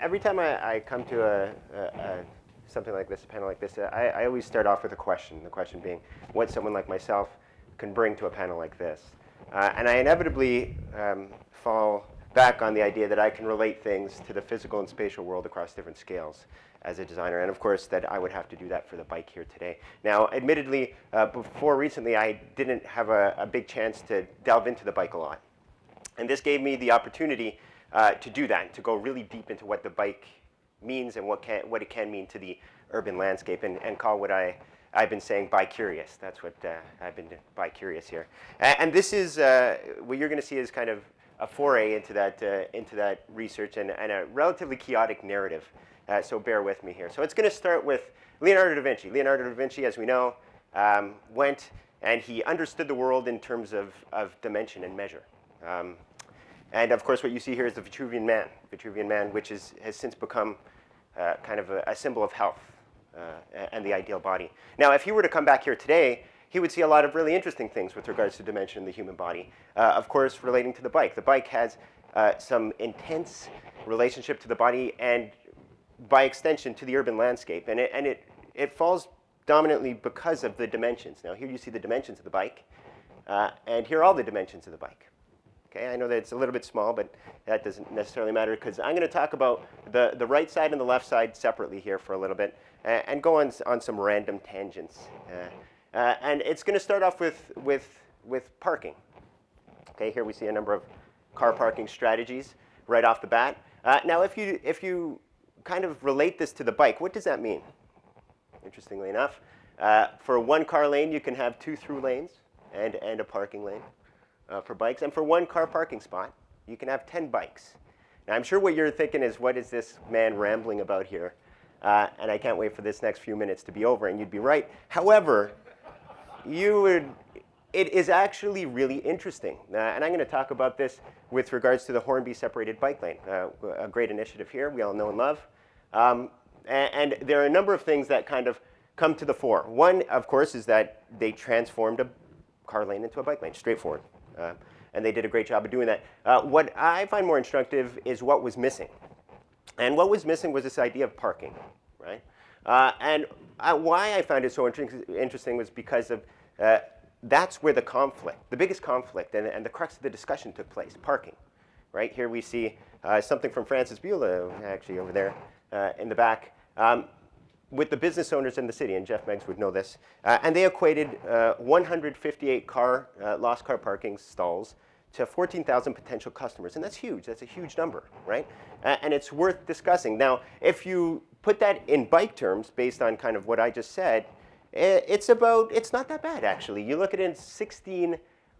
Every time I come to something like this, a panel like this, I always start off with a question. The question being, what someone like myself can bring to a panel like this. And I inevitably fall back on the idea that I can relate things to the physical and spatial world across different scales as a designer. And of course, that I would have to do that for the bike here today. Now, admittedly, before recently, I didn't have a big chance to delve into the bike a lot. And this gave me the opportunity to do that, to go really deep into what the bike means and what it can mean to the urban landscape, and call what I've been saying bi-curious. That's what I've been bi-curious here. And this is, what you're going to see is kind of a foray into that research and a relatively chaotic narrative. So bear with me here. So it's going to start with Leonardo da Vinci. Leonardo da Vinci, as we know, went and he understood the world in terms of dimension and measure. And of course, what you see here is the Vitruvian Man. Vitruvian Man, which has since become kind of a symbol of health and the ideal body. Now, if he were to come back here today, he would see a lot of really interesting things with regards to dimension in the human body. Of course, relating to the bike. The bike has some intense relationship to the body and, by extension, to the urban landscape. And it falls dominantly because of the dimensions. Now, here you see the dimensions of the bike. And here are all the dimensions of the bike. Okay, I know that it's a little bit small, but that doesn't necessarily matter, because I'm going to talk about the right side and the left side separately here for a little bit, and go on some random tangents. And it's going to start off with parking. Okay, here we see a number of car parking strategies right off the bat. Now, if you kind of relate this to the bike, what does that mean? Interestingly enough, for one car lane, you can have 2 through lanes and a parking lane. For bikes, and for one car parking spot, you can have 10 bikes. Now, I'm sure what you're thinking is, what is this man rambling about here? And I can't wait for this next few minutes to be over, and you'd be right. However, it is actually really interesting. And I'm going to talk about this with regards to the Hornby separated bike lane, a great initiative here we all know and love. And there are a number of things that kind of come to the fore. One, of course, is that they transformed a car lane into a bike lane, straightforward. And they did a great job of doing that. What I find more instructive is what was missing. And what was missing was this idea of parking, right? And why I found it so interesting was because of that's where the conflict, the biggest conflict, and the crux of the discussion took place, parking. Right here we see something from Francis Beulah, actually over there in the back, with the business owners in the city, and Geoff Meggs would know this. And they equated 158 lost car parking stalls to 14,000 potential customers. And that's huge. That's a huge number, right? And it's worth discussing. Now, if you put that in bike terms, based on kind of what I just said, it's not that bad, actually. You look at it in 16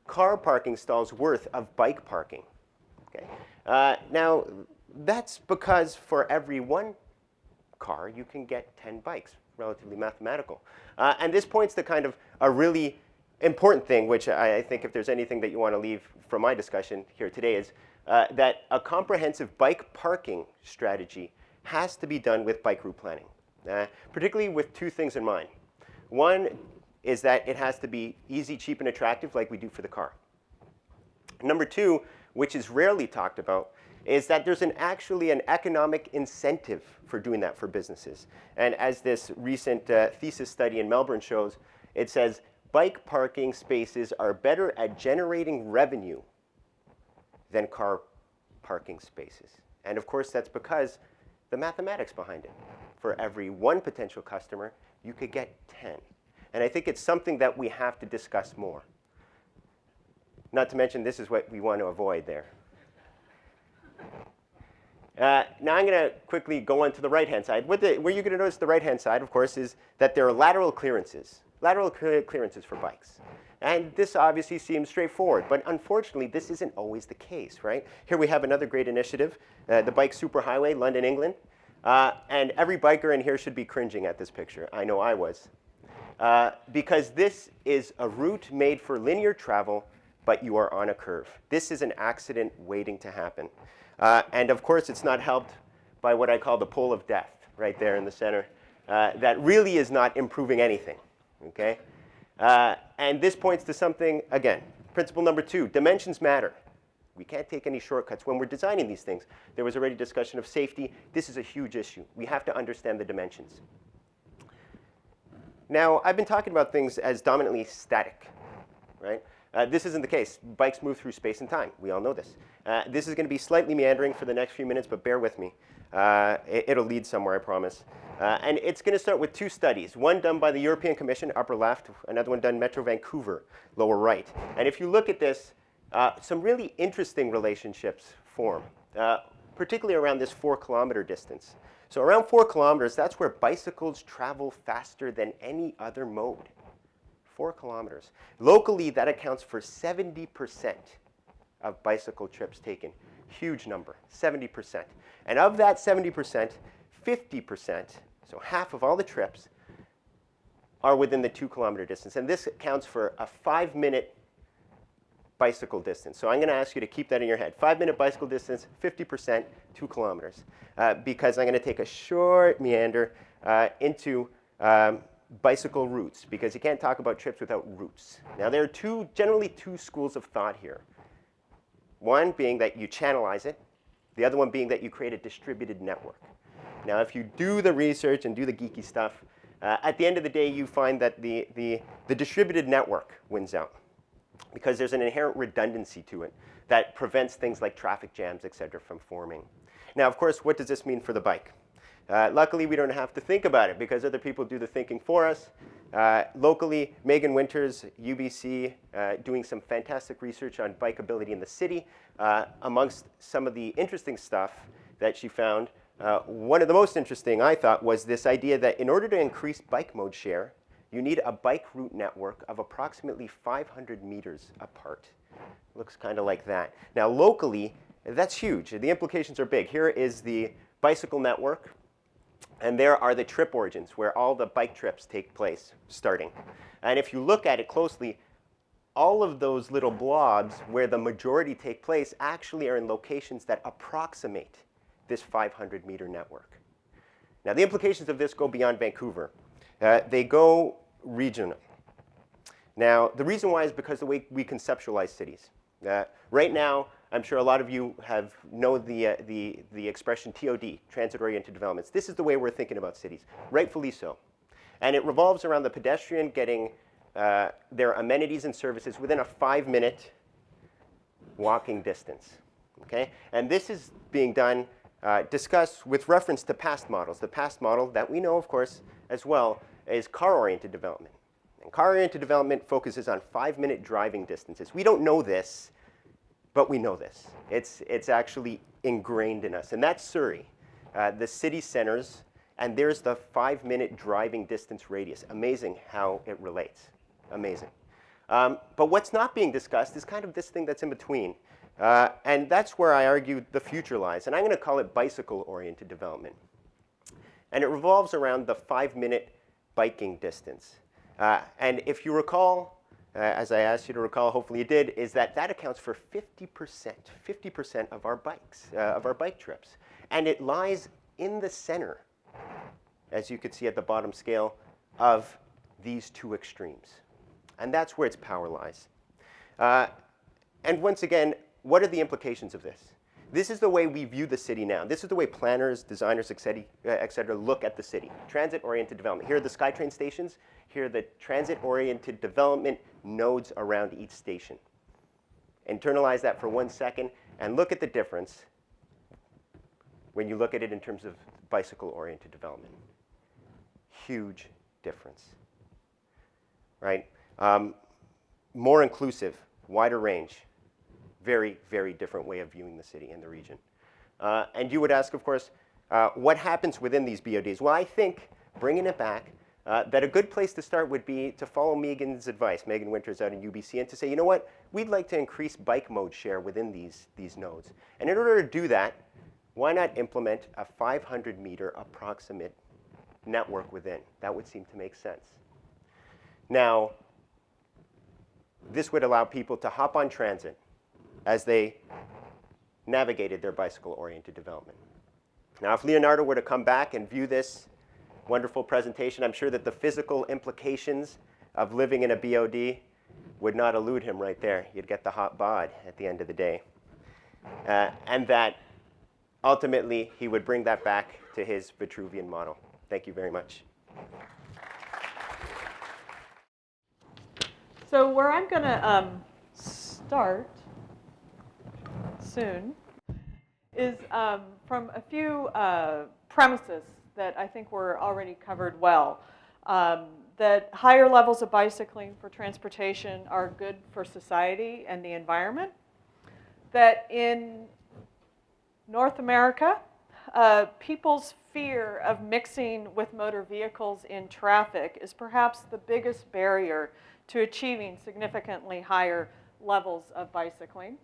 car parking stalls worth of bike parking. Okay? Now, that's because for every one car, you can get 10 bikes, relatively mathematical. And this points to kind of a really important thing, which I think if there's anything that you want to leave from my discussion here today, is that a comprehensive bike parking strategy has to be done with bike route planning, particularly with 2 things in mind. One is that it has to be easy, cheap, and attractive like we do for the car. Number 2, which is rarely talked about, is that there's actually an economic incentive for doing that for businesses. And as this recent thesis study in Melbourne shows, it says bike parking spaces are better at generating revenue than car parking spaces. And of course, that's because the mathematics behind it. For every 1 potential customer, you could get 10. And I think it's something that we have to discuss more. Not to mention, this is what we want to avoid there. Now I'm going to quickly go on to the right-hand side. Where you're going to notice the right-hand side, of course, is that there are lateral clearances. Lateral clearances for bikes. And this obviously seems straightforward, but unfortunately, this isn't always the case, right? Here we have another great initiative, the Bike Superhighway, London, England. And every biker in here should be cringing at this picture. I know I was. Because this is a route made for linear travel, but you are on a curve. This is an accident waiting to happen. And of course, it's not helped by what I call the pole of death right there in the center. That really is not improving anything, okay? And this points to something, again, principle number 2, dimensions matter. We can't take any shortcuts. When we're designing these things, there was already discussion of safety. This is a huge issue. We have to understand the dimensions. Now, I've been talking about things as dominantly static, right? This isn't the case. Bikes move through space and time. We all know this. This is going to be slightly meandering for the next few minutes, but bear with me. It'll lead somewhere, I promise. And it's going to start with two studies, one done by the European Commission, upper left, another one done Metro Vancouver, lower right. And if you look at this, some really interesting relationships form, particularly around this 4-kilometer distance. So around 4 kilometers, that's where bicycles travel faster than any other mode. 4 kilometers. Locally, that accounts for 70% of bicycle trips taken. Huge number, 70%. And of that 70%, 50%, so half of all the trips, are within the 2-kilometer distance. And this accounts for a 5-minute bicycle distance. So I'm going to ask you to keep that in your head. 5-minute bicycle distance, 50%, 2 kilometers. Because I'm going to take a short meander into bicycle routes, because you can't talk about trips without routes. Now, there are generally two schools of thought here. One being that you channelize it. The other one being that you create a distributed network. Now, if you do the research and do the geeky stuff, at the end of the day, you find that the distributed network wins out, because there's an inherent redundancy to it that prevents things like traffic jams, et cetera, from forming. Now, of course, what does this mean for the bike? Luckily, we don't have to think about it, because other people do the thinking for us. Locally, Megan Winters, U.B.C, doing some fantastic research on bikeability in the city. Amongst some of the interesting stuff that she found, one of the most interesting, I thought, was this idea that in order to increase bike mode share, you need a bike route network of approximately 500 meters apart. Looks kind of like that. Now, locally, that's huge. The implications are big. Here is the bicycle network. And there are the trip origins, where all the bike trips take place, starting. And if you look at it closely, all of those little blobs where the majority take place actually are in locations that approximate this 500-meter network. Now, the implications of this go beyond Vancouver. They go regional. Now, the reason why is because of the way we conceptualize cities. Right now, I'm sure a lot of you know the expression TOD, transit-oriented developments. This is the way we're thinking about cities, rightfully so. And it revolves around the pedestrian getting their amenities and services within a 5-minute walking distance. Okay? And this is being done, discussed with reference to past models. The past model that we know, of course, as well, is car-oriented development. And car-oriented development focuses on 5-minute driving distances. We don't know this, but we know this. It's actually ingrained in us. And that's Surrey, the city centers, and there's the 5-minute driving distance radius. Amazing how it relates. Amazing. But what's not being discussed is kind of this thing that's in between. And that's where I argue the future lies. And I'm going to call it bicycle-oriented development. And it revolves around the 5-minute biking distance. And if you recall, as I asked you to recall, hopefully you did, is that accounts for 50% of our bikes, of our bike trips. And it lies in the center, as you could see at the bottom scale, of these two extremes. And that's where its power lies. And once again, what are the implications of this? This is the way we view the city now. This is the way planners, designers, et cetera, look at the city. Transit-oriented development. Here are the SkyTrain stations. Here are the transit-oriented development nodes around each station. Internalize that for 1 second and look at the difference when you look at it in terms of bicycle-oriented development. Huge difference, right? More inclusive, wider range. Very, very different way of viewing the city and the region. And you would ask, of course, what happens within these BODs? Well, I think, bringing it back, that a good place to start would be to follow Megan's advice, Megan Winters out in U.B.C, and to say, you know what, we'd like to increase bike mode share within these nodes. And in order to do that, why not implement a 500-meter approximate network within? That would seem to make sense. Now, this would allow people to hop on transit as they navigated their bicycle-oriented development. Now, if Leonardo were to come back and view this wonderful presentation, I'm sure that the physical implications of living in a BOD would not elude him right there. You'd get the hot bod at the end of the day. and that ultimately he would bring that back to his Vitruvian model. Thank you very much. So where I'm going to start soon is from a few premises that I think were already covered well. That higher levels of bicycling for transportation are good for society and the environment. That in North America, people's fear of mixing with motor vehicles in traffic is perhaps the biggest barrier to achieving significantly higher levels of bicycling.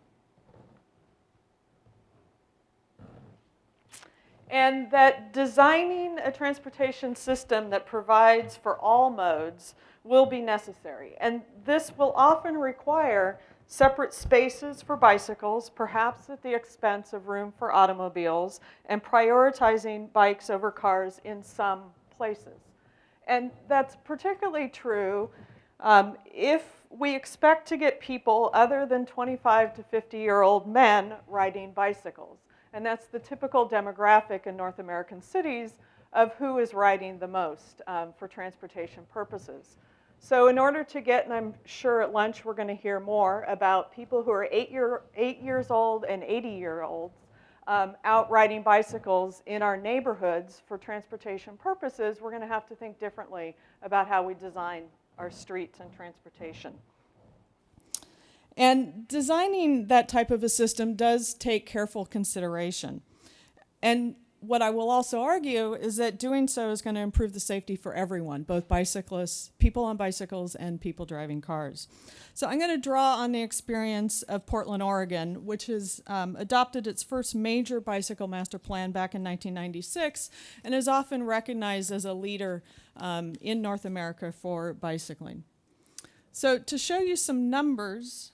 And that designing a transportation system that provides for all modes will be necessary. And this will often require separate spaces for bicycles, perhaps at the expense of room for automobiles, and prioritizing bikes over cars in some places. And that's particularly true if we expect to get people other than 25 to 50-year-old men riding bicycles. And that's the typical demographic in North American cities of who is riding the most for transportation purposes. So in order to get, and I'm sure at lunch we're going to hear more about people who are 8 years old and 80-year-olds out riding bicycles in our neighborhoods for transportation purposes, we're going to have to think differently about how we design our streets and transportation. And designing that type of a system does take careful consideration. And what I will also argue is that doing so is going to improve the safety for everyone, both bicyclists, people on bicycles, and people driving cars. So I'm going to draw on the experience of Portland, Oregon, which has adopted its first major bicycle master plan back in 1996 and is often recognized as a leader in North America for bicycling. So to show you some numbers,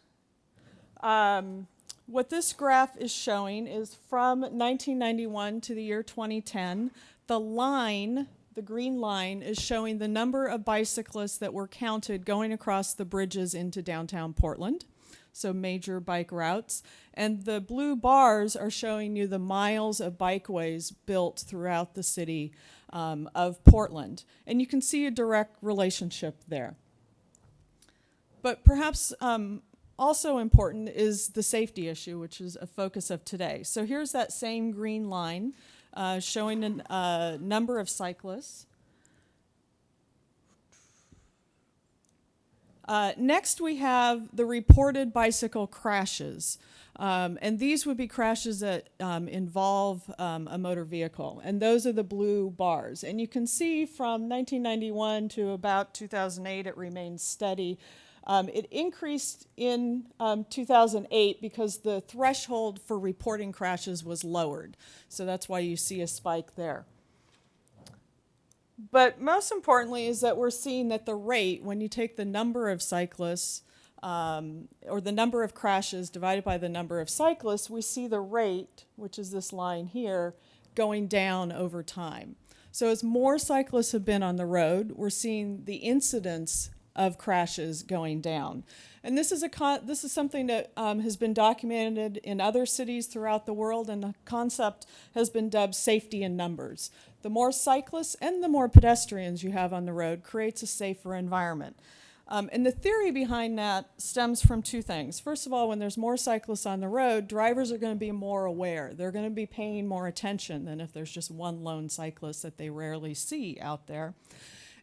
what this graph is showing is from 1991 to the year 2010, the line, the green line, is showing the number of bicyclists that were counted going across the bridges into downtown Portland, so major bike routes. And the blue bars are showing you the miles of bikeways built throughout the city of Portland. And you can see a direct relationship there. But perhaps also important is the safety issue, which is a focus of today. So here's that same green line showing a number of cyclists. Next, we have the reported bicycle crashes. And these would be crashes that involve a motor vehicle. And those are the blue bars. And you can see from 1991 to about 2008, it remained steady. It increased in 2008 because the threshold for reporting crashes was lowered. So that's why you see a spike there. But most importantly is that we're seeing that the rate, when you take the number of cyclists or the number of crashes divided by the number of cyclists, we see the rate, which is this line here, going down over time. So as more cyclists have been on the road, we're seeing the incidence of crashes going down. And this is something that has been documented in other cities throughout the world, and the concept has been dubbed safety in numbers. The more cyclists and the more pedestrians you have on the road creates a safer environment. And the theory behind that stems from two things. First of all, when there's more cyclists on the road, drivers are going to be more aware. They're going to be paying more attention than if there's just one lone cyclist that they rarely see out there.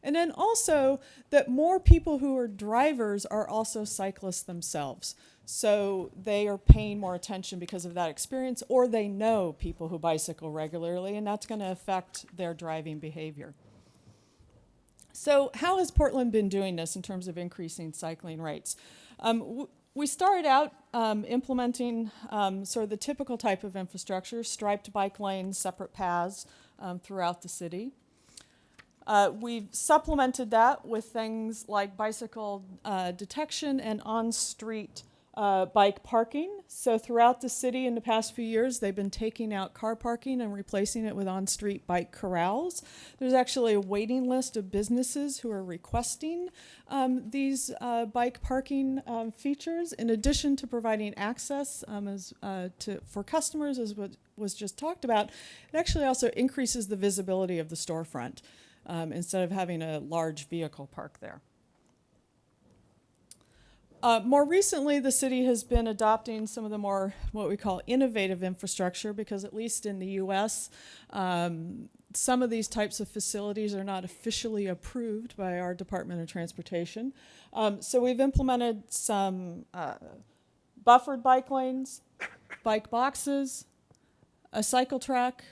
And then also that more people who are drivers are also cyclists themselves. So they are paying more attention because of that experience, or they know people who bicycle regularly, and that's going to affect their driving behavior. So how has Portland been doing this in terms of increasing cycling rates? We started out implementing sort of the typical type of infrastructure, striped bike lanes, separate paths throughout the city. We've supplemented that with things like bicycle detection and on-street bike parking. So throughout the city in the past few years, they've been taking out car parking and replacing it with on-street bike corrals. There's actually a waiting list of businesses who are requesting these bike parking features, in addition to providing access for customers, as what was just talked about. It actually also increases the visibility of the storefront instead of having a large vehicle park there. More recently, the city has been adopting some of the more, what we call, innovative infrastructure, because at least in the US, some of these types of facilities are not officially approved by our Department of Transportation. So we've implemented some buffered bike lanes, bike boxes, a cycle track,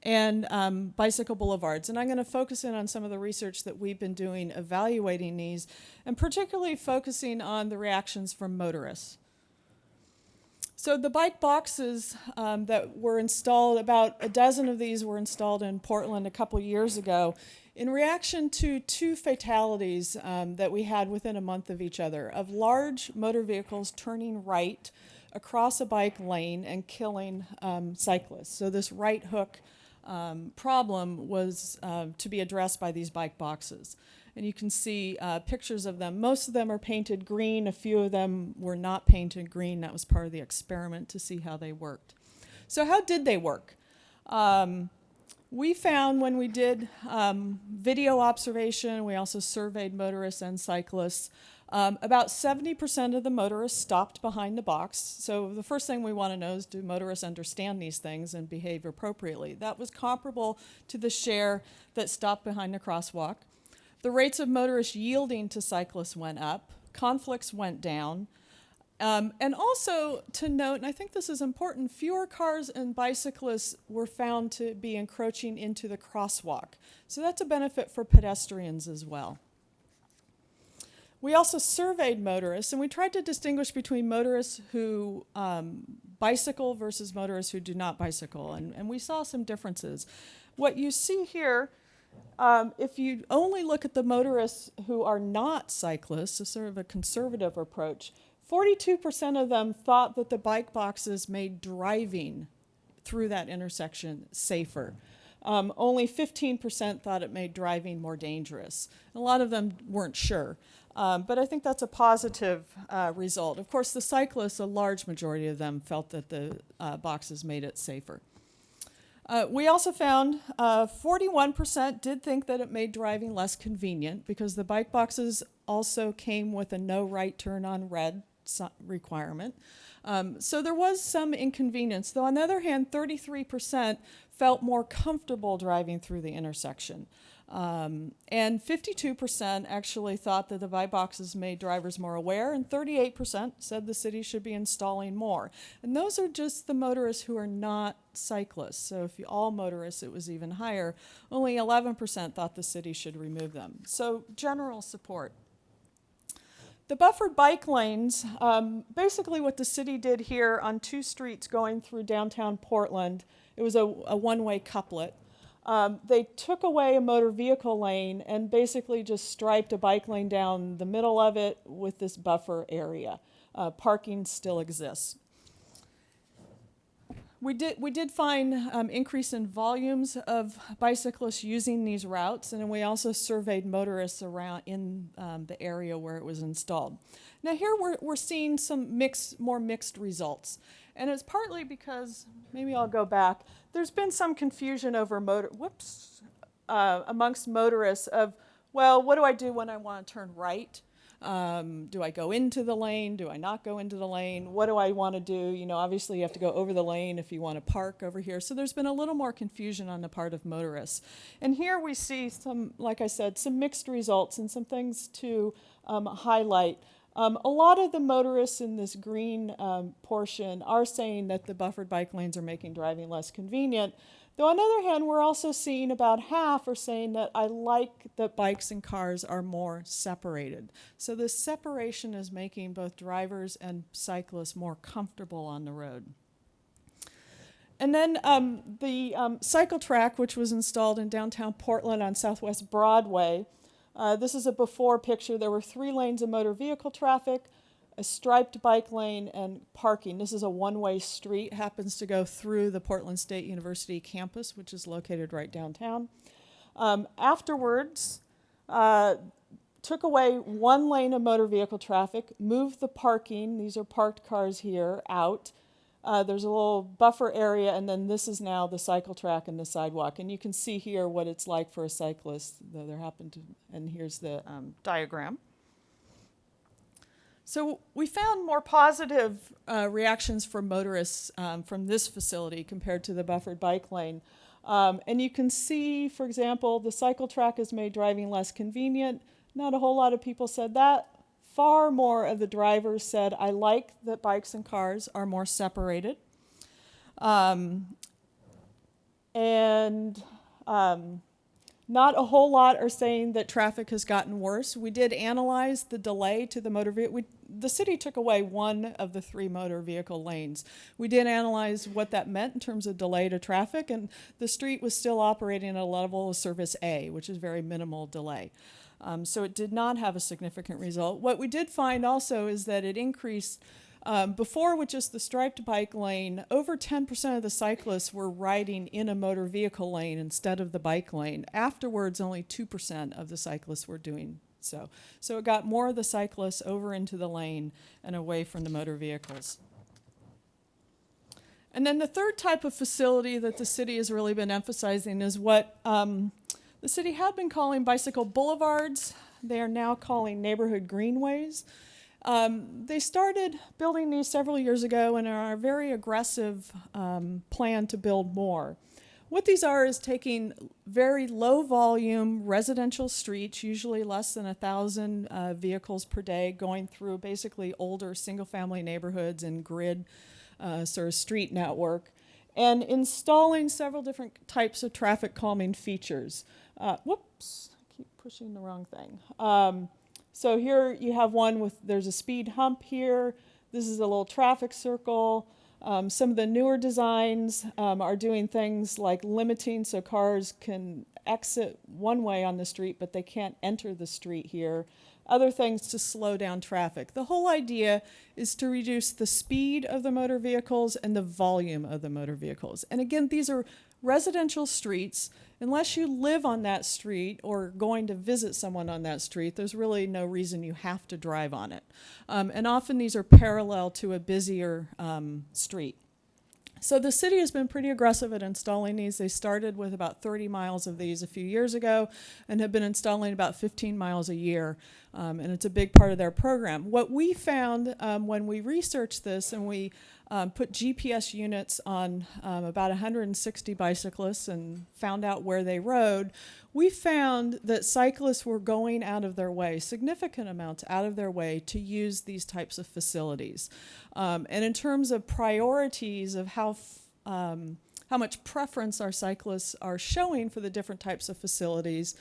and bicycle boulevards. And I'm going to focus in on some of the research that we've been doing evaluating these, and particularly focusing on the reactions from motorists. So the bike boxes that were installed, about a dozen of these were installed in Portland a couple years ago, in reaction to 2 fatalities that we had within a month of each other, of large motor vehicles turning right across a bike lane and killing cyclists. So this right hook problem was to be addressed by these bike boxes. And you can see pictures of them. Most of them are painted green. A few of them were not painted green. That was part of the experiment to see how they worked. So how did they work? We found when we did video observation, we also surveyed motorists and cyclists, about 70% of the motorists stopped behind the box. So the first thing we want to know is, do motorists understand these things and behave appropriately? That was comparable to the share that stopped behind the crosswalk. The rates of motorists yielding to cyclists went up. Conflicts went down. And also to note, and I think this is important, fewer cars and bicyclists were found to be encroaching into the crosswalk. So that's a benefit for pedestrians as well. We also surveyed motorists, and we tried to distinguish between motorists who bicycle versus motorists who do not bicycle, and we saw some differences. What you see here, if you only look at the motorists who are not cyclists, so sort of a conservative approach, 42% of them thought that the bike boxes made driving through that intersection safer. Only 15% thought it made driving more dangerous. A lot of them weren't sure. But I think that's a positive result. Of course, the cyclists, a large majority of them felt that the boxes made it safer. We also found 41% did think that it made driving less convenient, because the bike boxes also came with a no right turn on red requirement. So there was some inconvenience, though on the other hand, 33% felt more comfortable driving through the intersection. And 52% actually thought that the bike boxes made drivers more aware, and 38% said the city should be installing more. And those are just the motorists who are not cyclists. So if all motorists, it was even higher. Only 11% thought the city should remove them. So general support. The buffered bike lanes, basically what the city did here on 2 streets going through downtown Portland, it was a one-way couplet. They took away a motor vehicle lane and basically just striped a bike lane down the middle of it with this buffer area. Parking still exists. We did find increase in volumes of bicyclists using these routes, and we also surveyed motorists around in the area where it was installed. Now here we're seeing some more mixed results, and it's partly because, maybe I'll go back, there's been some confusion over amongst motorists of, well, what do I do when I want to turn right? Do I go into the lane? Do I not go into the lane? What do I want to do? You know, obviously you have to go over the lane if you want to park over here. So there's been a little more confusion on the part of motorists. And here we see some, like I said, some mixed results and some things to highlight. A lot of the motorists in this green portion are saying that the buffered bike lanes are making driving less convenient. Though on the other hand, we're also seeing about half are saying that I like that bikes and cars are more separated. So this separation is making both drivers and cyclists more comfortable on the road. And then the cycle track, which was installed in downtown Portland on Southwest Broadway. This is a before picture. There were 3 lanes of motor vehicle traffic, a striped bike lane and parking. This is a one-way street, happens to go through the Portland State University campus, which is located right downtown. Afterwards, took away one lane of motor vehicle traffic, moved the parking, these are parked cars here, out. There's a little buffer area, and then this is now the cycle track and the sidewalk. And you can see here what it's like for a cyclist. There happened to, and here's the diagram. So we found more positive reactions from motorists from this facility compared to the buffered bike lane. And you can see, for example, the cycle track has made driving less convenient. Not a whole lot of people said that. Far more of the drivers said, I like that bikes and cars are more separated. Not a whole lot are saying that traffic has gotten worse. We did analyze the delay to the motor vehicle. The city took away one of the 3 motor vehicle lanes. We did analyze what that meant in terms of delay to traffic, and the street was still operating at a level of service A, which is very minimal delay. So it did not have a significant result. What we did find also is that it increased, before with just the striped bike lane, over 10% of the cyclists were riding in a motor vehicle lane instead of the bike lane. Afterwards, only 2% of the cyclists were doing so. So it got more of the cyclists over into the lane and away from the motor vehicles. And then the third type of facility that the city has really been emphasizing is what the city had been calling bicycle boulevards. They are now calling neighborhood greenways. They started building these several years ago and are a very aggressive plan to build more. What these are is taking very low volume residential streets, usually less than 1,000 vehicles per day, going through basically older single family neighborhoods and grid sort of street network, and installing several different types of traffic calming features. Whoops, I keep pushing the wrong thing. So here you have one with, there's a speed hump here. This is a little traffic circle. Some of the newer designs are doing things like limiting so cars can exit one way on the street, but they can't enter the street here. Other things to slow down traffic. The whole idea is to reduce the speed of the motor vehicles and the volume of the motor vehicles. And again, these are residential streets. Unless you live on that street or going to visit someone on that street, there's really no reason you have to drive on it. And often these are parallel to a busier street. So the city has been pretty aggressive at installing these. They started with about 30 miles of these a few years ago and have been installing about 15 miles a year. And it's a big part of their program. What we found when we researched this and we put GPS units on about 160 bicyclists and found out where they rode, we found that cyclists were going out of their way, significant amounts out of their way, to use these types of facilities. And in terms of priorities of how much preference our cyclists are showing for the different types of facilities,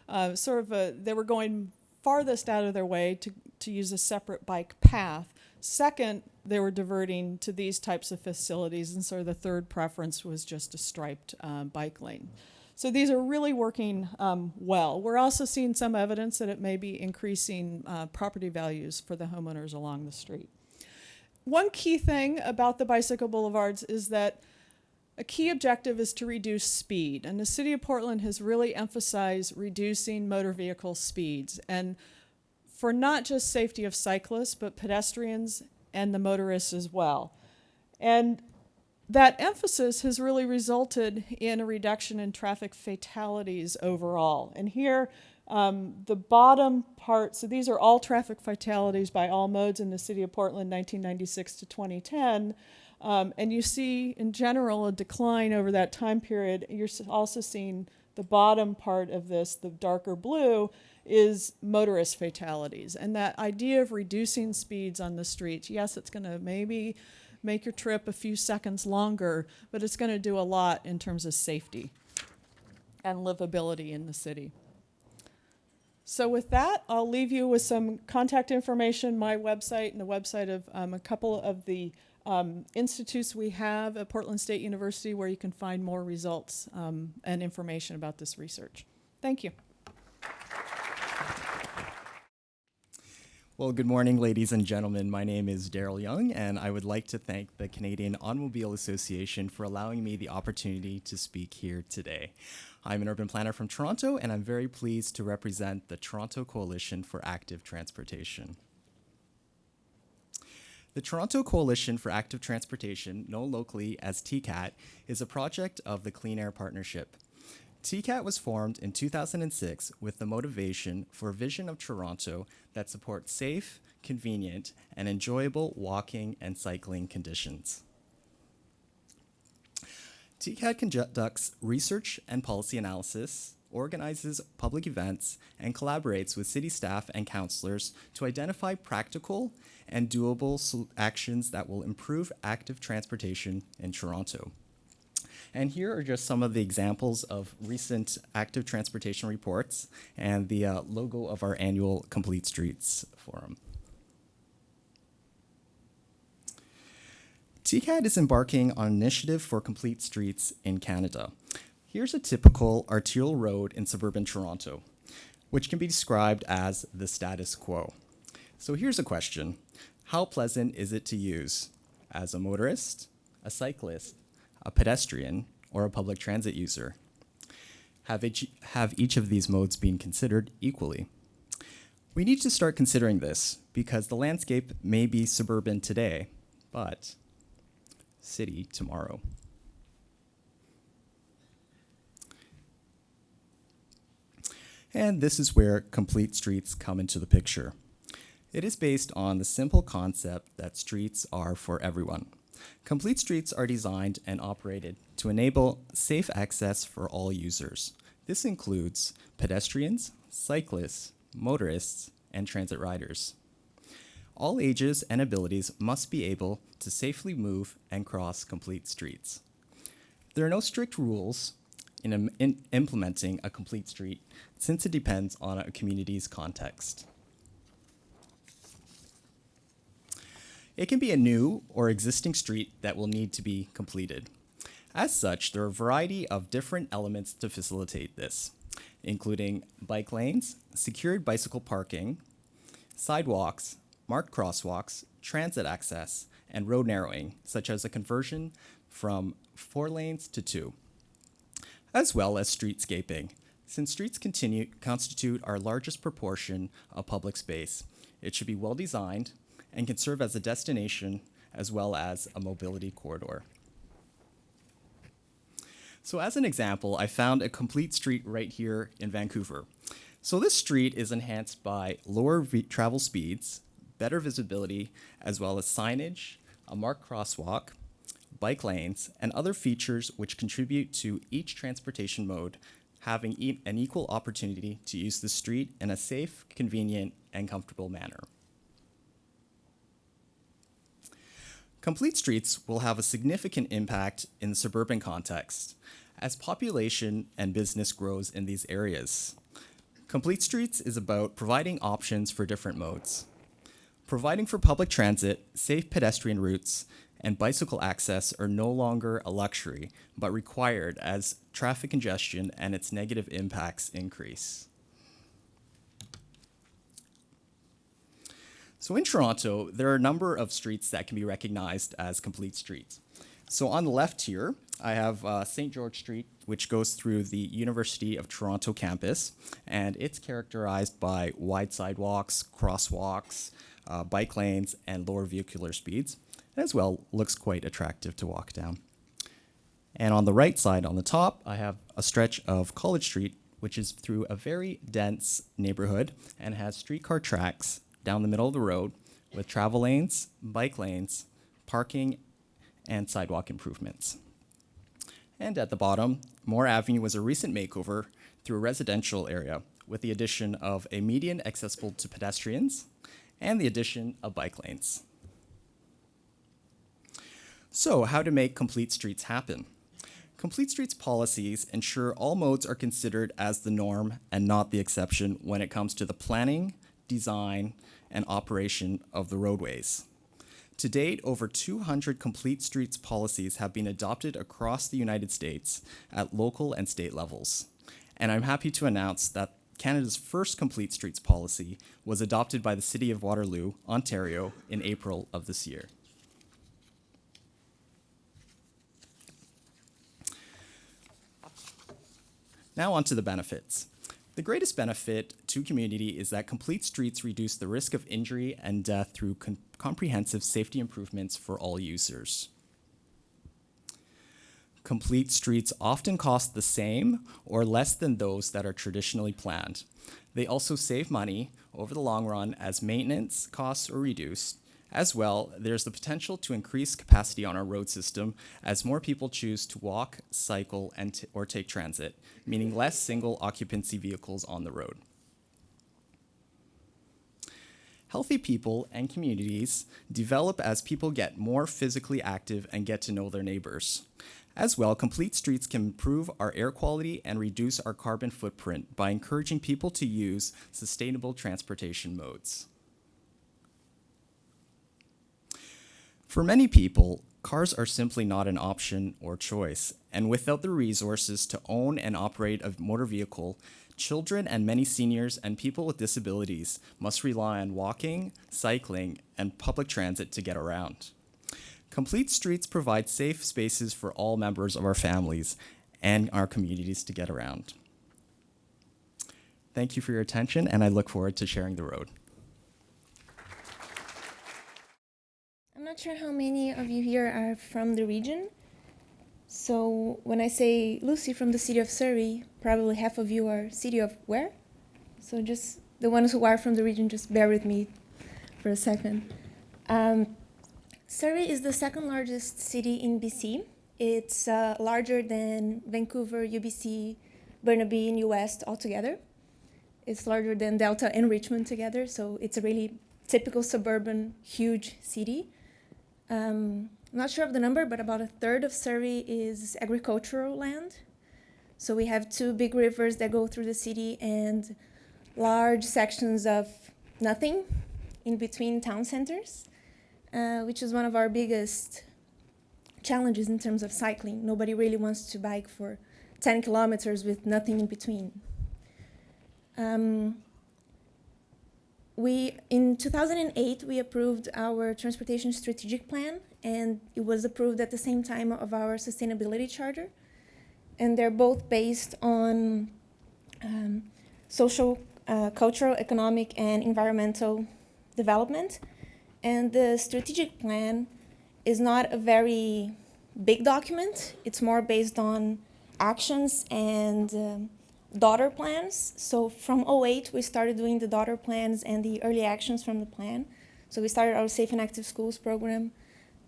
they were going farthest out of their way to use a separate bike path. Second, they were diverting to these types of facilities, and sort of the third preference was just a striped bike lane. So these are really working well. We're also seeing some evidence that it may be increasing property values for the homeowners along the street. One key thing about the bicycle boulevards is that a key objective is to reduce speed, and the City of Portland has really emphasized reducing motor vehicle speeds, and for not just safety of cyclists, but pedestrians and the motorists as well. And that emphasis has really resulted in a reduction in traffic fatalities overall. And here, the bottom part, so these are all traffic fatalities by all modes in the City of Portland, 1996 to 2010. And you see, in general, a decline over that time period. You're also seeing the bottom part of this, the darker blue, is motorist fatalities. And that idea of reducing speeds on the streets, yes, it's going to maybe make your trip a few seconds longer, but it's going to do a lot in terms of safety and livability in the city. So with that, I'll leave you with some contact information, my website and the website of a couple of the institutes we have at Portland State University where you can find more results and information about this research. Thank you. Well, good morning, ladies and gentlemen. My name is Darryl Young, and I would like to thank the Canadian Automobile Association for allowing me the opportunity to speak here today. I'm an urban planner from Toronto, and I'm very pleased to represent the Toronto Coalition for Active Transportation. The Toronto Coalition for Active Transportation, known locally as TCAT, is a project of the Clean Air Partnership. TCAT was formed in 2006 with the motivation for a vision of Toronto that supports safe, convenient, and enjoyable walking and cycling conditions. TCAT conducts research and policy analysis, organizes public events, and collaborates with city staff and councillors to identify practical and doable actions that will improve active transportation in Toronto. And here are just some of the examples of recent active transportation reports and the logo of our annual Complete Streets Forum. TCAT is embarking on an initiative for complete streets in Canada. Here's a typical arterial road in suburban Toronto, which can be described as the status quo. So here's a question. How pleasant is it to use as a motorist, a cyclist, a pedestrian, or a public transit user? Have each of these modes been considered equally? We need to start considering this because the landscape may be suburban today, but city tomorrow. And this is where complete streets come into the picture. It is based on the simple concept that streets are for everyone. Complete streets are designed and operated to enable safe access for all users. This includes pedestrians, cyclists, motorists, and transit riders. All ages and abilities must be able to safely move and cross complete streets. There are no strict rules in implementing a complete street since it depends on a community's context. It can be a new or existing street that will need to be completed. As such, there are a variety of different elements to facilitate this, including bike lanes, secured bicycle parking, sidewalks, marked crosswalks, transit access, and road narrowing, such as a conversion from 4 lanes to 2, as well as streetscaping. Since streets constitute our largest proportion of public space, it should be well designed and can serve as a destination as well as a mobility corridor. So as an example, I found a complete street right here in Vancouver. So this street is enhanced by lower travel speeds, better visibility, as well as signage, a marked crosswalk, bike lanes, and other features which contribute to each transportation mode having an equal opportunity to use the street in a safe, convenient, and comfortable manner. Complete streets will have a significant impact in the suburban context as population and business grows in these areas. Complete streets is about providing options for different modes. Providing for public transit, safe pedestrian routes, and bicycle access are no longer a luxury, but required as traffic congestion and its negative impacts increase. So in Toronto, there are a number of streets that can be recognized as complete streets. So on the left here, I have St. George Street, which goes through the University of Toronto campus, and it's characterized by wide sidewalks, crosswalks, bike lanes, and lower vehicular speeds. As well, looks quite attractive to walk down. And on the right side, on the top, I have a stretch of College Street, which is through a very dense neighborhood and has streetcar tracks down the middle of the road with travel lanes, bike lanes, parking, and sidewalk improvements. And at the bottom, Moore Avenue was a recent makeover through a residential area with the addition of a median accessible to pedestrians and the addition of bike lanes. So how to make complete streets happen? Complete streets policies ensure all modes are considered as the norm and not the exception when it comes to the planning, design, and operation of the roadways. To date, over 200 complete streets policies have been adopted across the United States at local and state levels. And I'm happy to announce that Canada's first complete streets policy was adopted by the City of Waterloo, Ontario, in April of this year. Now on to the benefits. The greatest benefit to community is that complete streets reduce the risk of injury and death through comprehensive safety improvements for all users. Complete streets often cost the same or less than those that are traditionally planned. They also save money over the long run as maintenance costs are reduced. As well, there's the potential to increase capacity on our road system as more people choose to walk, cycle, or take transit, meaning less single occupancy vehicles on the road. Healthy people and communities develop as people get more physically active and get to know their neighbors. As well, complete streets can improve our air quality and reduce our carbon footprint by encouraging people to use sustainable transportation modes. For many people, cars are simply not an option or choice, and without the resources to own and operate a motor vehicle, children and many seniors and people with disabilities must rely on walking, cycling, and public transit to get around. Complete streets provide safe spaces for all members of our families and our communities to get around. Thank you for your attention, and I look forward to sharing the road. I'm not sure how many of you here are from the region. So when I say Luci from the city of Surrey, probably half of you are city of where? So just the ones who are from the region, just bear with me for a second. Surrey is the second largest city in BC. It's larger than Vancouver, U.B.C, Burnaby, and U.S. altogether. It's larger than Delta and Richmond together, so it's a really typical suburban, huge city. I'm not sure of the number, but about a third of Surrey is agricultural land. So we have two big rivers that go through the city and large sections of nothing in between town centers, which is one of our biggest challenges in terms of cycling. Nobody really wants to bike for 10 kilometers with nothing in between. In 2008, we approved our transportation strategic plan, and it was approved at the same time of our sustainability charter. And they're both based on social, cultural, economic, and environmental development. And the strategic plan is not a very big document. It's more based on actions and daughter plans. So from 2008, we started doing the daughter plans and the early actions from the plan. So we started our Safe and Active Schools program.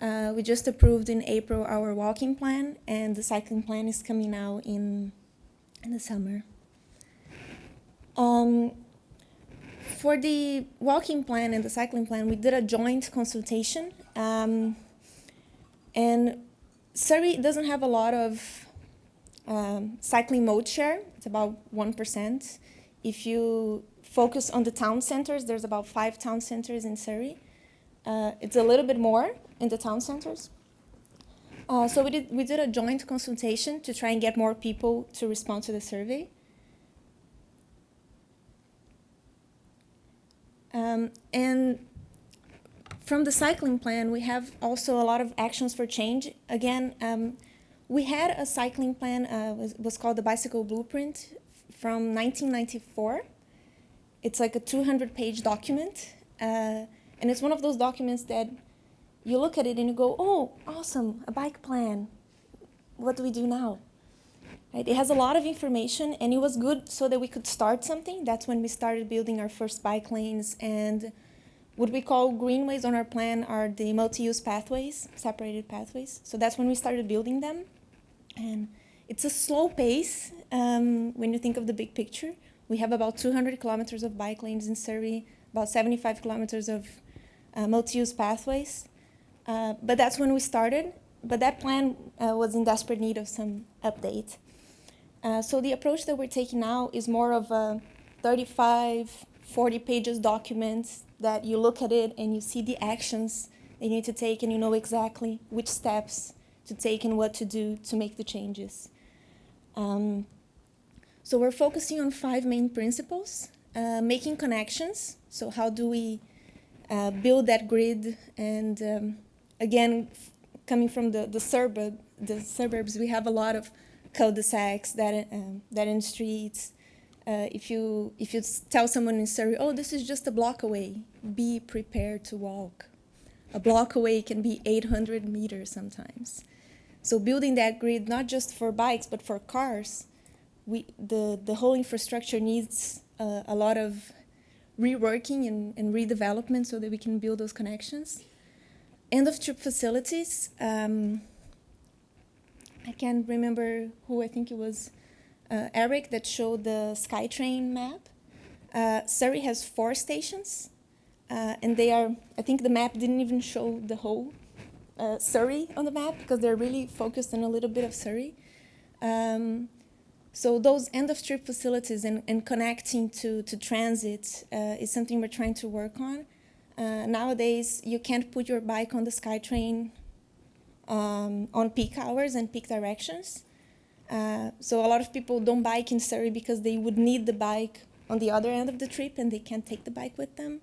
We just approved in April our walking plan, and the cycling plan is coming now in the summer. For the walking plan and the cycling plan, we did a joint consultation. And Surrey doesn't have a lot of cycling mode share. It's about 1%. If you focus on the town centers, there's about 5 town centers in Surrey. It's a little bit more in the town centers. So we did a joint consultation to try and get more people to respond to the survey. And from the cycling plan, we have also a lot of actions for change. Again, we had a cycling plan, was called the Bicycle Blueprint from 1994. It's like a 200-page document. And it's one of those documents that you look at it and you go, oh, awesome, a bike plan. What do we do now? Right? It has a lot of information, and it was good so that we could start something. That's when we started building our first bike lanes. And what we call greenways on our plan are the multi-use pathways, separated pathways. So that's when we started building them. And it's a slow pace when you think of the big picture. We have about 200 kilometers of bike lanes in Surrey, about 75 kilometers of multi-use pathways. But that's when we started. But that plan was in desperate need of some update. So the approach that we're taking now is more of a 35, 40 pages document that you look at it and you see the actions that you need to take, and you know exactly which so take and what to do to make the changes. So So we're focusing on 5 main principles: making connections. So how do we build that grid? And again, coming from the suburbs, we have a lot of cul-de-sacs, dead-end streets. If you tell someone in Surrey, oh, this is just a block away, be prepared to walk. A block away can be 800 meters sometimes. So building that grid, not just for bikes, but for cars, the whole infrastructure needs a lot of reworking and redevelopment so that we can build those connections. End-of-trip facilities. I can't remember who, I think it was Erick that showed the SkyTrain map. Surrey has 4 stations, and they are, I think the map didn't even show the whole Surrey on the map because they're really focused on a little bit of Surrey. So those end-of-trip facilities and connecting to transit is something we're trying to work on. Nowadays, you can't put your bike on the SkyTrain on peak hours and peak directions. So a lot of people don't bike in Surrey because they would need the bike on the other end of the trip and they can't take the bike with them.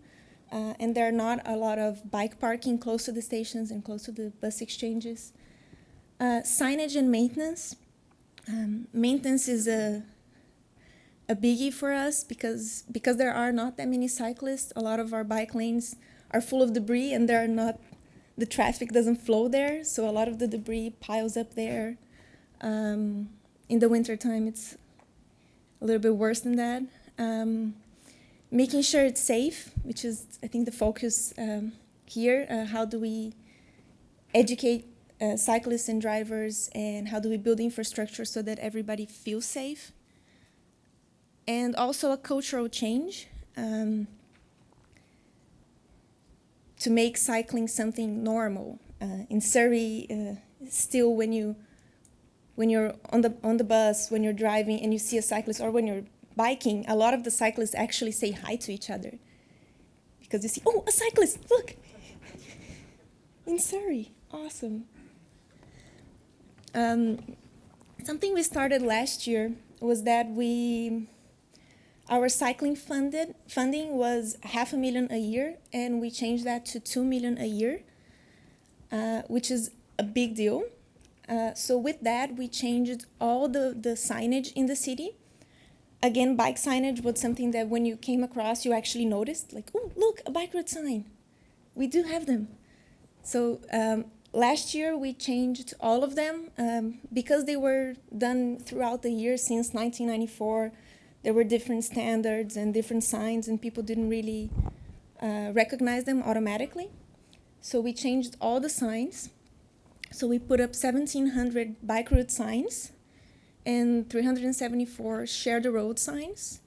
And there are not a lot of bike parking close to the stations and close to the bus exchanges. Signage and maintenance. Maintenance is a biggie for us because there are not that many cyclists. A lot of our bike lanes are full of debris and the traffic doesn't flow there, so a lot of the debris piles up there. In the wintertime, it's a little bit worse than that. Making sure it's safe, which is, I think, the focus here. How do we educate cyclists and drivers, and how do we build infrastructure so that everybody feels safe? And also a cultural change to make cycling something normal. In Surrey, still when you're on the bus, when you're driving and you see a cyclist, or when you're biking, a lot of the cyclists actually say hi to each other because you see, oh, a cyclist, look, in Surrey, awesome. Something we started last year was that our cycling funding was $500,000 a year, and we changed that to $2 million a year, which is a big deal. So with that, we changed all the signage in the city. Again, bike signage was something that when you came across, you actually noticed, like, oh, look, a bike road sign. We do have them. So last year, we changed all of them because they were done throughout the year since 1994. There were different standards and different signs, and people didn't really recognize them automatically. So we changed all the signs. So we put up 1,700 bike route signs and 374 share the road signs.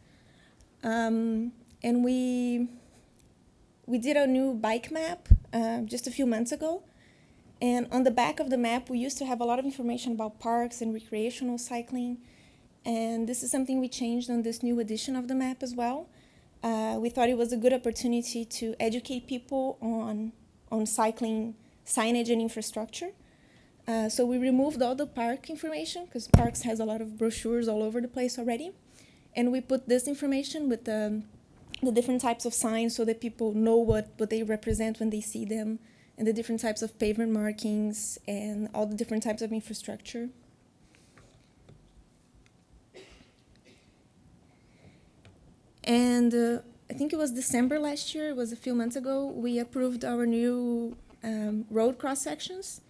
And we did a new bike map just a few months ago. And on the back of the map, we used to have a lot of information about parks and recreational cycling. And this is something we changed on this new edition of the map as well. We thought it was a good opportunity to educate people on cycling signage and infrastructure. So we removed all the park information because parks has a lot of brochures all over the place already. And we put this information with the different types of signs so that people know what they represent when they see them, and the different types of pavement markings and all the different types of infrastructure. And I think it was December last year, it was a few months ago, we approved our new road cross-sections.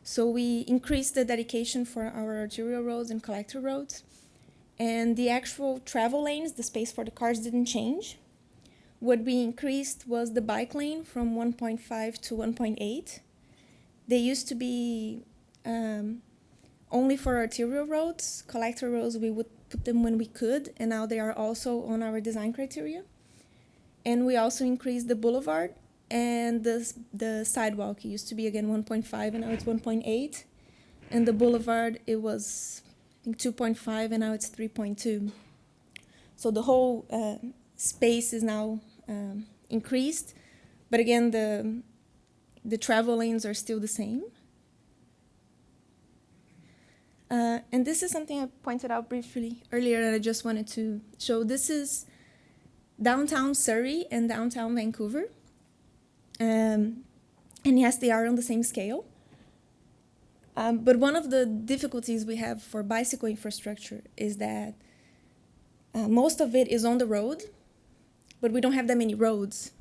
So we increased the dedication for our arterial roads and collector roads. And the actual travel lanes, the space for the cars, didn't change. What we increased was the bike lane from 1.5 to 1.8. They used to be only for arterial roads. Collector roads, we would put them when we could, and now they are also on our design criteria. And we also increased the boulevard and the sidewalk. It used to be, again, 1.5, and now it's 1.8. And the boulevard, it was, I think, 2.5, and now it's 3.2. So the whole space is now increased. But again, the travel lanes are still the same. And this is something I pointed out briefly earlier and I just wanted to show. This is downtown Surrey and downtown Vancouver. And yes, they are on the same scale. But one of the difficulties we have for bicycle infrastructure is that most of it is on the road, but we don't have that many roads.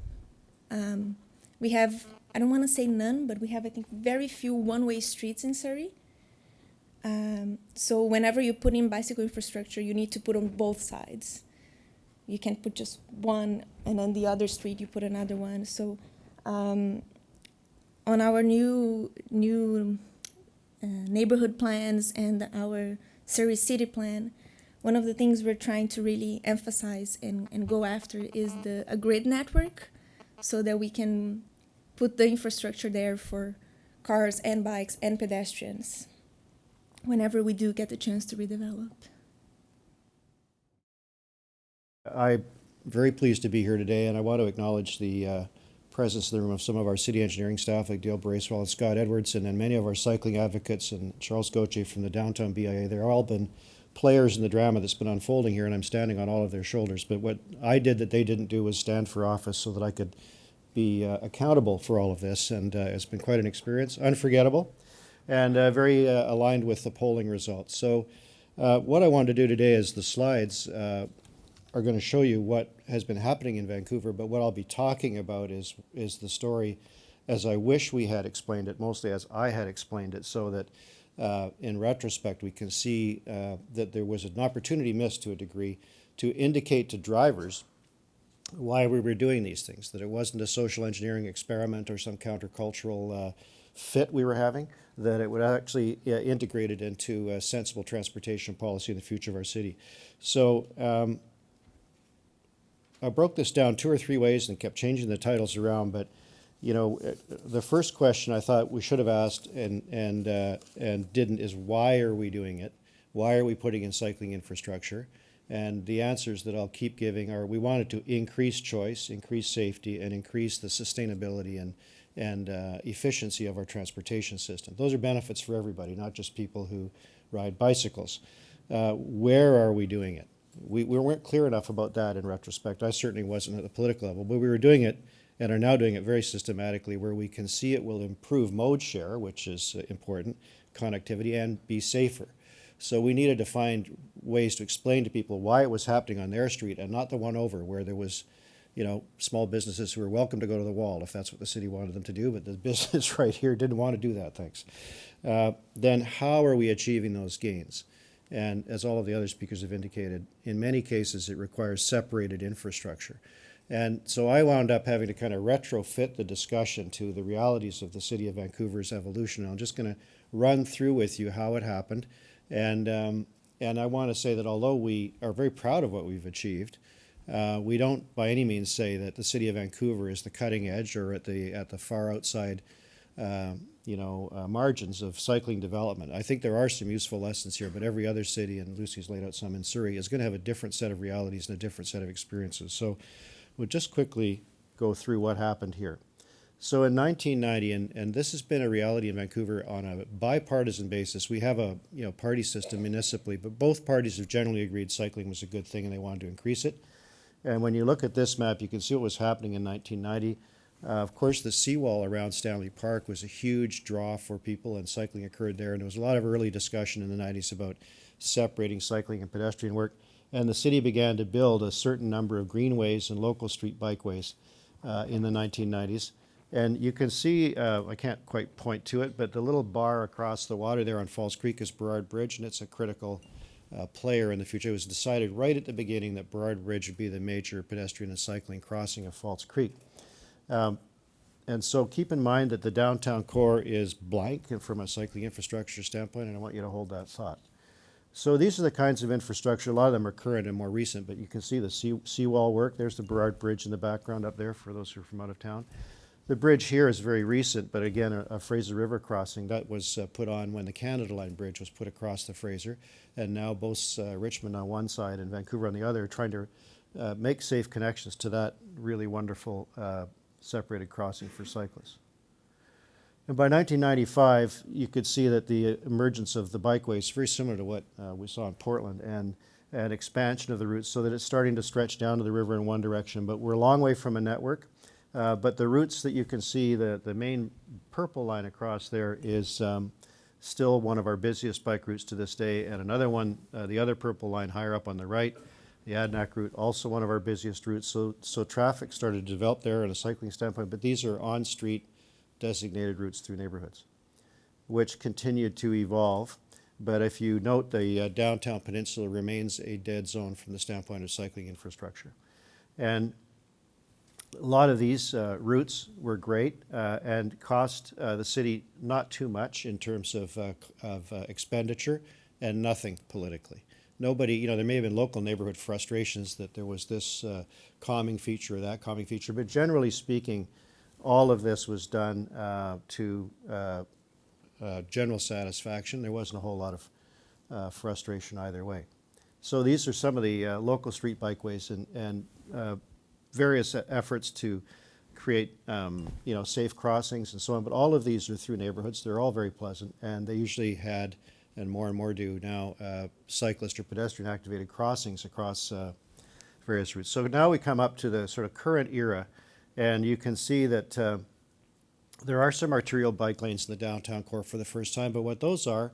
We have, I don't want to say none, but we have, I think, very few one-way streets in Surrey. So whenever you put in bicycle infrastructure, you need to put on both sides. You can't put just one, and on the other street you put another one. So on our new neighborhood plans and our Surrey city plan, one of the things we're trying to really emphasize and go after is a grid network, so that we can put the infrastructure there for cars and bikes and pedestrians whenever we do get the chance to redevelop. I'm very pleased to be here today, and I want to acknowledge the presence in the room of some of our city engineering staff like Dill, Bracewell, and Scott Edwardson, and many of our cycling advocates, and Charles Gauthier from the downtown BIA. They've all been players in the drama that's been unfolding here, and I'm standing on all of their shoulders. But what I did that they didn't do was stand for office so that I could be accountable for all of this, and it's been quite an experience, unforgettable, and very aligned with the polling results. So what I wanted to do today is the slides are going to show you what has been happening in Vancouver, but what I'll be talking about is the story as I wish we had explained it, mostly as I had explained it, so that in retrospect we can see that there was an opportunity missed to a degree to indicate to drivers why we were doing these things, that it wasn't a social engineering experiment or some countercultural fit we were having, that it would actually integrate it into a sensible transportation policy in the future of our city. So I broke this down 2 or 3 ways and kept changing the titles around, but you know, the first question I thought we should have asked and didn't is why are we doing it? Why are we putting in cycling infrastructure? And the answers that I'll keep giving are we wanted to increase choice, increase safety, and increase the sustainability and efficiency of our transportation system. Those are benefits for everybody, not just people who ride bicycles. Where are we doing it? We weren't clear enough about that in retrospect. I certainly wasn't at the political level, but we were doing it and are now doing it very systematically where we can see it will improve mode share, which is important, connectivity, and be safer. So we needed to find ways to explain to people why it was happening on their street and not the one over where there was, you know, small businesses who were welcome to go to the wall if that's what the city wanted them to do, but the business right here didn't want to do that, thanks. Then how are we achieving those gains? And as all of the other speakers have indicated, in many cases it requires separated infrastructure. And so I wound up having to kind of retrofit the discussion to the realities of the city of Vancouver's evolution. And I'm just going to run through with you how it happened. And I want to say that although we are very proud of what we've achieved, we don't by any means say that the city of Vancouver is the cutting edge or at the far outside margins of cycling development. I think there are some useful lessons here, but every other city, and Luci's laid out some in Surrey, is going to have a different set of realities and a different set of experiences. So we'll just quickly go through what happened here. So in 1990, and this has been a reality in Vancouver on a bipartisan basis, we have a party system municipally, but both parties have generally agreed cycling was a good thing and they wanted to increase it. And when you look at this map, you can see what was happening in 1990. Of course, the seawall around Stanley Park was a huge draw for people, and cycling occurred there. And there was a lot of early discussion in the 90s about separating cycling and pedestrian work. And the city began to build a certain number of greenways and local street bikeways in the 1990s. And you can see, I can't quite point to it, but the little bar across the water there on Falls Creek is Burrard Bridge, and it's a critical player in the future. It was decided right at the beginning that Burrard Bridge would be the major pedestrian and cycling crossing of Falls Creek. And so keep in mind that the downtown core is blank from a cycling infrastructure standpoint, and I want you to hold that thought. So these are the kinds of infrastructure. A lot of them are current and more recent, but you can see the seawall work. There's the Burrard Bridge in the background up there for those who are from out of town. The bridge here is very recent, but again, a Fraser River crossing that was put on when the Canada Line Bridge was put across the Fraser, and now both Richmond on one side and Vancouver on the other are trying to make safe connections to that really wonderful separated crossing for cyclists. And by 1995, you could see that the emergence of the bikeways is very similar to what we saw in Portland, and an expansion of the routes so that it's starting to stretch down to the river in one direction. But we're a long way from a network. But the routes that you can see, the main purple line across there is still one of our busiest bike routes to this day. And another one, the other purple line higher up on the right, the Adnak route, also one of our busiest routes. So traffic started to develop there on a cycling standpoint, but these are on-street designated routes through neighborhoods, which continued to evolve. But if you note, the downtown peninsula remains a dead zone from the standpoint of cycling infrastructure. And a lot of these routes were great and cost the city not too much in terms of expenditure, and nothing politically. Nobody, there may have been local neighborhood frustrations that there was this calming feature or that calming feature, but generally speaking, all of this was done to general satisfaction. There wasn't a whole lot of frustration either way. So these are some of the local street bikeways and various efforts to create safe crossings and so on. But all of these are through neighborhoods. They're all very pleasant, and they usually had, and more do now, cyclist or pedestrian activated crossings across various routes. So now we come up to the sort of current era, and you can see that there are some arterial bike lanes in the downtown core for the first time, but what those are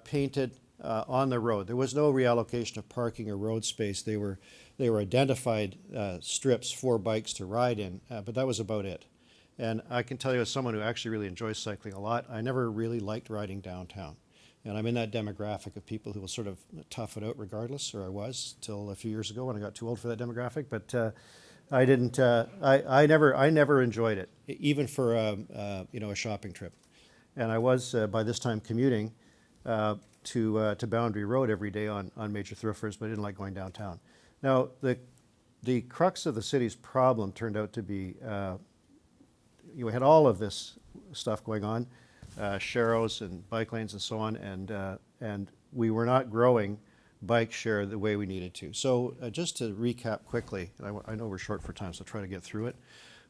painted on the road. There was no reallocation of parking or road space. They were identified strips for bikes to ride in, but that was about it. And I can tell you, as someone who actually really enjoys cycling a lot, I never really liked riding downtown. And I'm in that demographic of people who will sort of tough it out regardless, or I was till a few years ago when I got too old for that demographic. But I didn't. I never enjoyed it, even for a shopping trip. And I was by this time commuting to Boundary Road every day on major thoroughfares, but I didn't like going downtown. Now the crux of the city's problem turned out to be we had all of this stuff going on, sharrows and bike lanes and so on, and we were not growing bike share the way we needed to. So just to recap quickly, and I know we're short for time, so I'll try to get through it.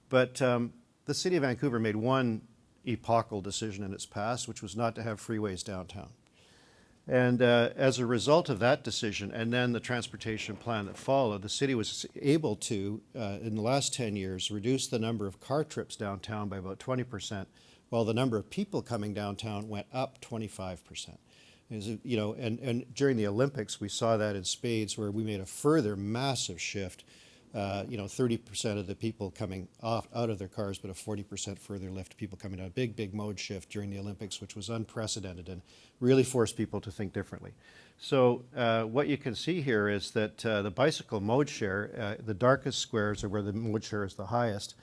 But the city of Vancouver made one epochal decision in its past, which was not to have freeways downtown. And as a result of that decision, and then the transportation plan that followed, the city was able to, in the last 10 years, reduce the number of car trips downtown by about 20%, while the number of people coming downtown went up 25%. And during the Olympics, we saw that in spades, where we made a further massive shift. 30% of the people coming out of their cars, but a 40% further lift, people coming down. Big mode shift during the Olympics, which was unprecedented and really forced people to think differently. So what you can see here is that the bicycle mode share, the darkest squares are where the mode share is the highest.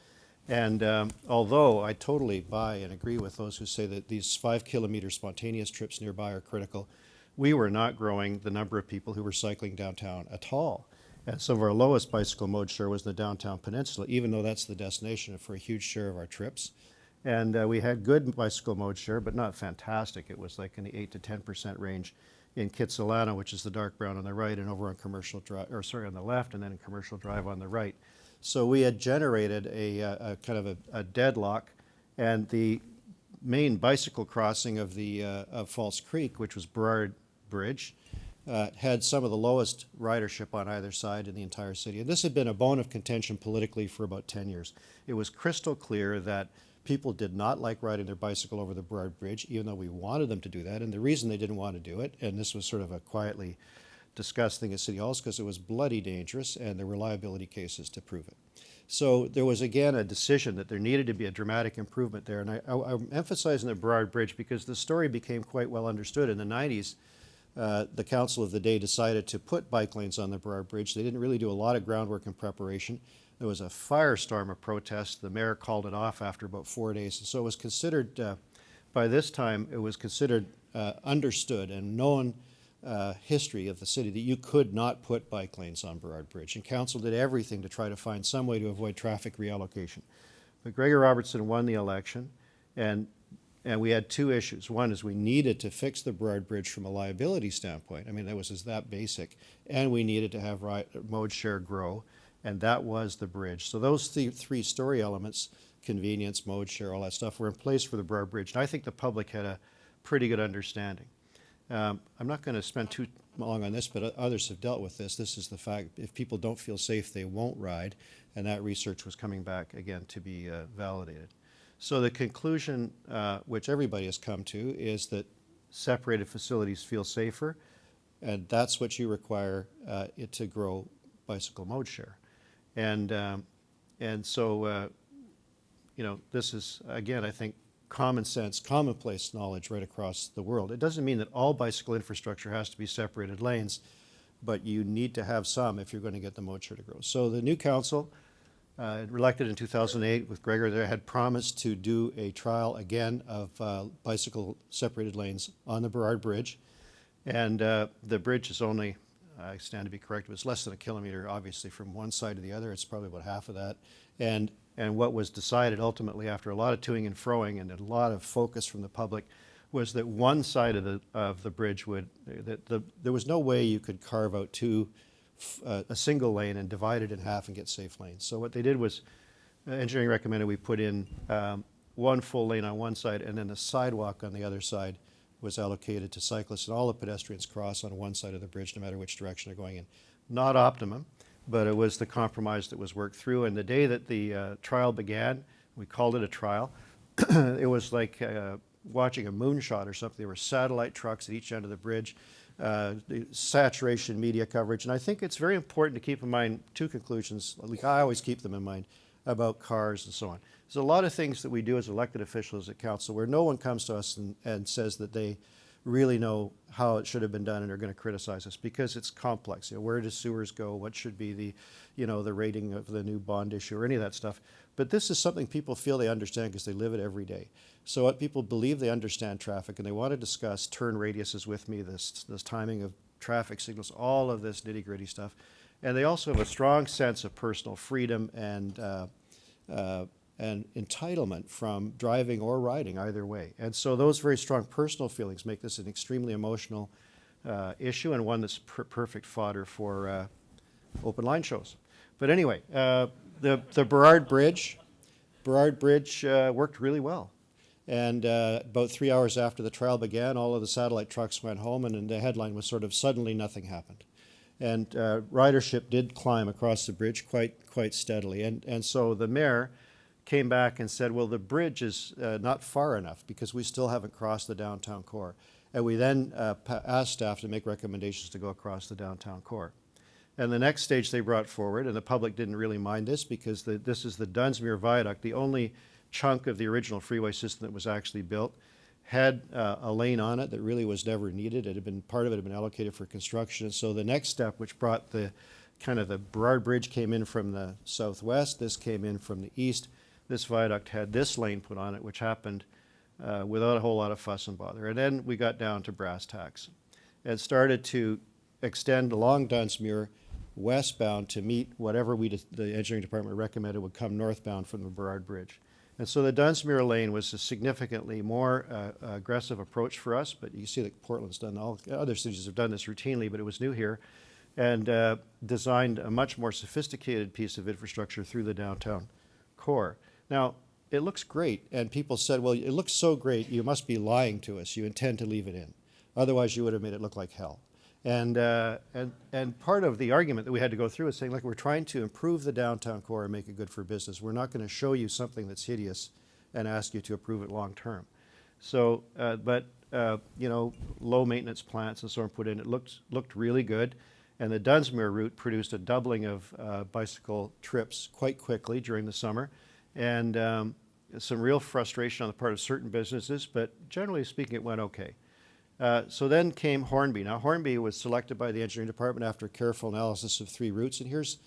And although I totally buy and agree with those who say that these 5-kilometer spontaneous trips nearby are critical, we were not growing the number of people who were cycling downtown at all. And some of our lowest bicycle mode share was in the downtown peninsula, even though that's the destination for a huge share of our trips. And we had good bicycle mode share, but not fantastic. It was like in the 8 to 10% range in Kitsilano, which is the dark brown on the right, and over on Commercial Drive, on the left, and then in Commercial Drive on the right. So we had generated a kind of a deadlock, and the main bicycle crossing of the of False Creek, which was Burrard Bridge, had some of the lowest ridership on either side in the entire city. And this had been a bone of contention politically for about 10 years. It was crystal clear that people did not like riding their bicycle over the Burrard Bridge, even though we wanted them to do that. And the reason they didn't want to do it, and this was sort of a quietly discussed thing at City Hall, is because it was bloody dangerous and there were liability cases to prove it. So there was, again, a decision that there needed to be a dramatic improvement there. And I'm emphasizing the Burrard Bridge because the story became quite well understood. In the 90s, the council of the day decided to put bike lanes on the Burrard Bridge. They didn't really do a lot of groundwork and preparation. There was a firestorm of protests. The mayor called it off after about 4 days. And so it was considered, by this time, it was considered understood and known history of the city that you could not put bike lanes on Burrard Bridge. And council did everything to try to find some way to avoid traffic reallocation. But Gregor Robertson won the election, and we had two issues. One is we needed to fix the Burrard Bridge from a liability standpoint. I mean, that was just that basic. And we needed to have mode share grow, and that was the bridge. So those three story elements convenience, mode share, all that stuff were in place for the Burrard Bridge. And I think the public had a pretty good understanding. I'm not going to spend too long on this, but others have dealt with this. This is the fact, if people don't feel safe, they won't ride, and that research was coming back again to be validated. So the conclusion, which everybody has come to, is that separated facilities feel safer, and that's what you require it to grow bicycle mode share. And so, you know, this is, again, I think, common sense, commonplace knowledge right across the world. It doesn't mean that all bicycle infrastructure has to be separated lanes, but you need to have some if you're going to get the mode share to grow. So the new council, elected in 2008 with Gregor there, had promised to do a trial again of bicycle separated lanes on the Burrard Bridge. And the bridge is only, I stand to be corrected, it's less than a kilometer, obviously, from one side to the other. It's probably about half of that. And what was decided ultimately after a lot of toing and froing and a lot of focus from the public was that one side of the bridge would, there was no way you could carve out a single lane and divide it in half and get safe lanes. So what they did was, engineering recommended we put in one full lane on one side, and then the sidewalk on the other side was allocated to cyclists, and all the pedestrians cross on one side of the bridge no matter which direction they're going in. Not optimum, but it was the compromise that was worked through. And the day that the trial began, we called it a trial. It was like watching a moonshot or something. There were satellite trucks at each end of the bridge, the saturation media coverage. And I think it's very important to keep in mind two conclusions, at least I always keep them in mind, about cars and so on. There's a lot of things that we do as elected officials at council where no one comes to us and says that they really know how it should have been done and are going to criticize us because it's complex. You know, where do sewers go? What should be the, you know, the rating of the new bond issue or any of that stuff? But this is something people feel they understand because they live it every day. So what people believe they understand traffic, and they want to discuss turn radiuses with me, this timing of traffic signals, all of this nitty-gritty stuff. And they also have a strong sense of personal freedom and entitlement from driving or riding either way. And so those very strong personal feelings make this an extremely emotional issue and one that's perfect fodder for open line shows. But anyway, the Burrard Bridge worked really well. And about 3 hours after the trial began, all of the satellite trucks went home, and the headline was sort of, suddenly nothing happened. And ridership did climb across the bridge quite steadily. And so the mayor came back and said, well, the bridge is not far enough because we still haven't crossed the downtown core. And we then asked staff to make recommendations to go across the downtown core. And the next stage they brought forward, and the public didn't really mind this because this is the Dunsmuir Viaduct, the only chunk of the original freeway system that was actually built, had a lane on it that really was never needed. It had been, part of it had been allocated for construction. And so the next step, which brought the Burrard Bridge came in from the southwest, this came in from the east. This viaduct had this lane put on it, which happened without a whole lot of fuss and bother. And then we got down to brass tacks and started to extend along Dunsmuir westbound to meet whatever the engineering department recommended would come northbound from the Burrard Bridge. And so the Dunsmuir lane was a significantly more aggressive approach for us, but you see that Portland's done, all other cities have done this routinely, but it was new here, and designed a much more sophisticated piece of infrastructure through the downtown core. Now, it looks great, and people said, well, it looks so great, you must be lying to us. You intend to leave it in. Otherwise, you would have made it look like hell. And part of the argument that we had to go through is saying, look, we're trying to improve the downtown core and make it good for business. We're not going to show you something that's hideous and ask you to approve it long term. So, you know, low maintenance plants and so on put in. It looked really good. And the Dunsmuir route produced a doubling of bicycle trips quite quickly during the summer. And some real frustration on the part of certain businesses, but generally speaking, it went okay. So then came Hornby. Now, Hornby was selected by the engineering department after careful analysis of 3 routes, and here's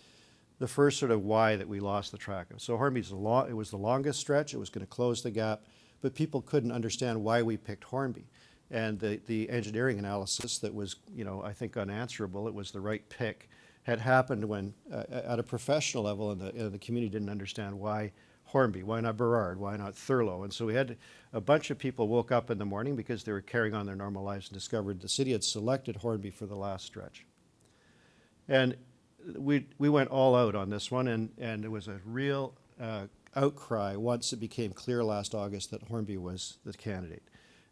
the first sort of why that we lost the track of. So Hornby's it was the longest stretch. It was going to close the gap, but people couldn't understand why we picked Hornby. And the engineering analysis that was, you know, I think unanswerable, it was the right pick, had happened when, at a professional level, and the community didn't understand why Hornby, why not Burrard, why not Thurlow? And so we had a bunch of people woke up in the morning because they were carrying on their normal lives and discovered the city had selected Hornby for the last stretch. And we went all out on this one, and it was a real outcry once it became clear last August that Hornby was the candidate.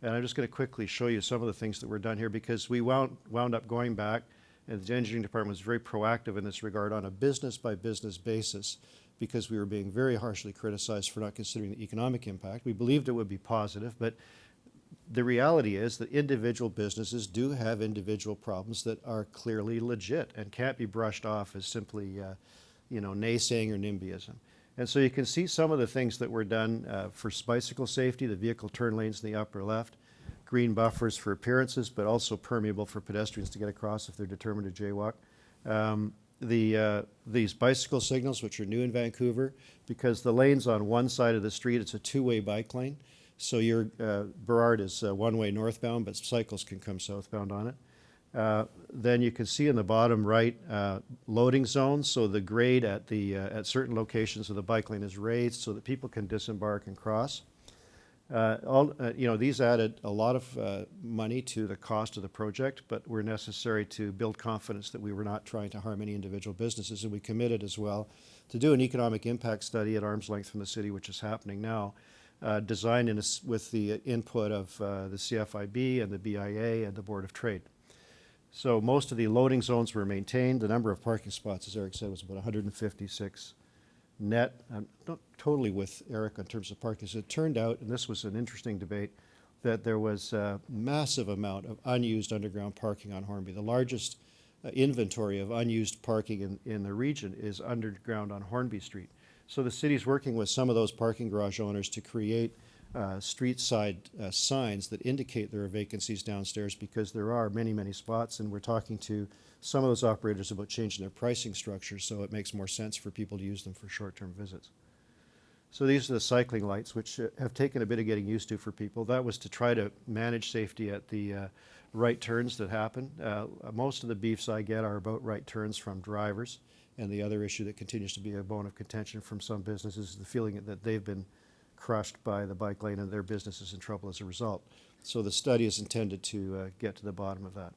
And I'm just going to quickly show you some of the things that were done here, because we wound up going back, and the engineering department was very proactive in this regard on a business by business basis, because we were being very harshly criticized for not considering the economic impact. We believed it would be positive, but the reality is that individual businesses do have individual problems that are clearly legit and can't be brushed off as simply naysaying or NIMBYism. And so you can see some of the things that were done for bicycle safety, the vehicle turn lanes in the upper left, green buffers for appearances, but also permeable for pedestrians to get across if they're determined to jaywalk. These bicycle signals, which are new in Vancouver, because the lanes on one side of the street, it's a two-way bike lane. So your Burrard is one-way northbound, but cycles can come southbound on it. Then you can see in the bottom right loading zones. So the grade at certain locations of the bike lane is raised so that people can disembark and cross. These added a lot of money to the cost of the project, but were necessary to build confidence that we were not trying to harm any individual businesses. And we committed as well to do an economic impact study at arm's length from the city, which is happening now, designed with the input of the CFIB and the BIA and the Board of Trade. So most of the loading zones were maintained. The number of parking spots, as Eric said, was about 156 net. I'm not totally with Eric in terms of parking. So it turned out, and this was an interesting debate, that there was a massive amount of unused underground parking on Hornby. The largest inventory of unused parking in the region is underground on Hornby Street. So the city's working with some of those parking garage owners to create street side signs that indicate there are vacancies downstairs, because there are many, many spots, and we're talking to some of those operators about changing their pricing structure so it makes more sense for people to use them for short-term visits. So these are the cycling lights, which have taken a bit of getting used to for people. That was to try to manage safety at the right turns that happen. Most of the beefs I get are about right turns from drivers, and the other issue that continues to be a bone of contention from some businesses is the feeling that they've been crushed by the bike lane and their business is in trouble as a result. So the study is intended to get to the bottom of that.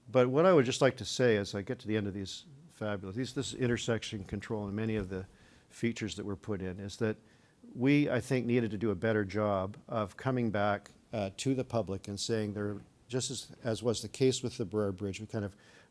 But what I would just like to say as I get to the end of these this intersection control and many of the features that were put in, is that we, I think, needed to do a better job of coming back to the public and saying there, just as was the case with the Burrard Bridge,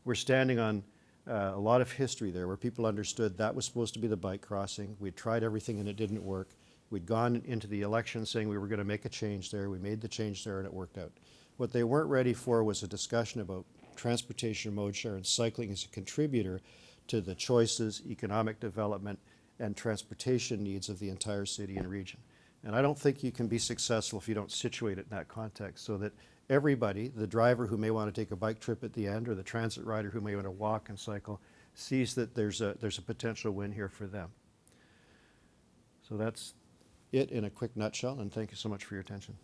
we're standing on a lot of history there where people understood that was supposed to be the bike crossing. We'd tried everything and it didn't work. We'd gone into the election saying we were going to make a change there. We made the change there and it worked out. What they weren't ready for was a discussion about transportation, mode share, and cycling as a contributor to the choices, economic development, and transportation needs of the entire city and region. And I don't think you can be successful if you don't situate it in that context, so that everybody, the driver who may want to take a bike trip at the end, or the transit rider who may want to walk and cycle, sees that there's a potential win here for them. So that's it in a quick nutshell, and thank you so much for your attention.